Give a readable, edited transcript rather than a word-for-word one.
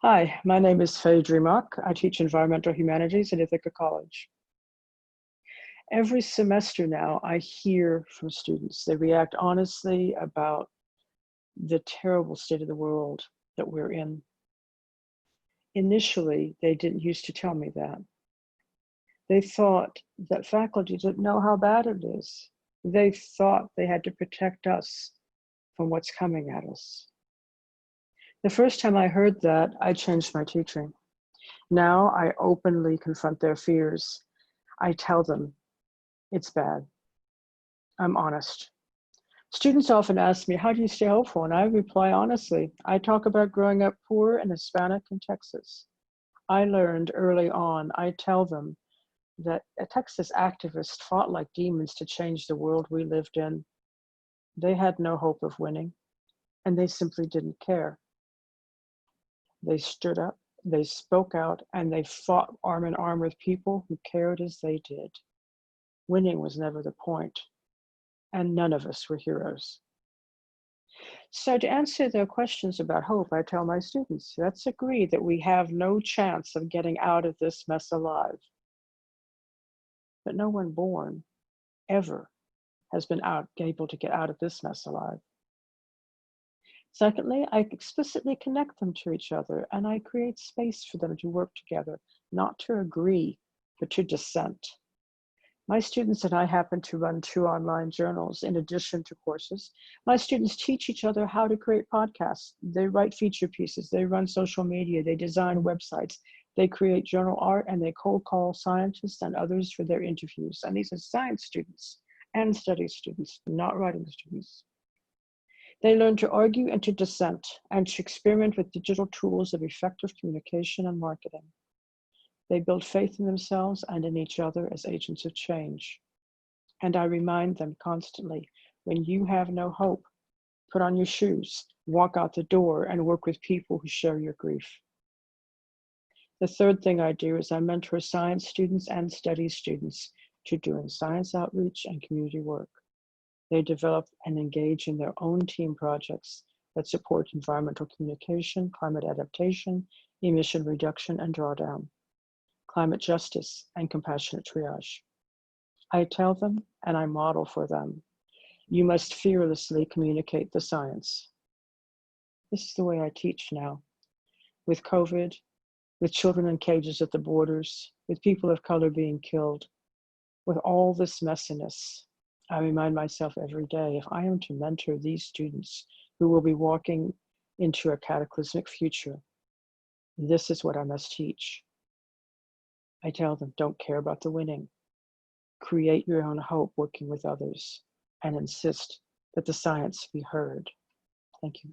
Hi, my name is Fae Dremock. I teach environmental humanities at Ithaca College. Every semester now, I hear from students. They react honestly about the terrible state of the world that we're in. Initially, they didn't used to tell me that. They thought that faculty didn't know how bad it is. They thought they had to protect us from what's coming at us. The first time I heard that, I changed my teaching. Now I openly confront their fears. I tell them it's bad. I'm honest. Students often ask me, how do you stay hopeful? And I reply honestly. I talk about growing up poor and Hispanic in Texas. I learned early on, I tell them that a Texas activist fought like demons to change the world we lived in. They had no hope of winning, and they simply didn't care. They stood up, they spoke out, and they fought arm in arm with people who cared as they did. Winning was never the point, and none of us were heroes. So to answer their questions about hope, I tell my students, let's agree that we have no chance of getting out of this mess alive. But no one born ever has been able to get out of this mess alive. Secondly, I explicitly connect them to each other, and I create space for them to work together, not to agree, but to dissent. My students and I happen to run 2 online journals in addition to courses. My students teach each other how to create podcasts. They write feature pieces, they run social media, they design websites, they create journal art, and they cold call scientists and others for their interviews. And these are science students and studies students, not writing students. They learn to argue and to dissent and to experiment with digital tools of effective communication and marketing. They build faith in themselves and in each other as agents of change. And I remind them constantly, when you have no hope, put on your shoes, walk out the door, and work with people who share your grief. The third thing I do is I mentor science students and studies students to doing science outreach and community work. They develop and engage in their own team projects that support environmental communication, climate adaptation, emission reduction and drawdown, climate justice, and compassionate triage. I tell them and I model for them, you must fearlessly communicate the science. This is the way I teach now. With COVID, with children in cages at the borders, with people of color being killed, with all this messiness, I remind myself every day, if I am to mentor these students who will be walking into a cataclysmic future, this is what I must teach. I tell them, don't care about the winning. Create your own hope working with others and insist that the science be heard. Thank you.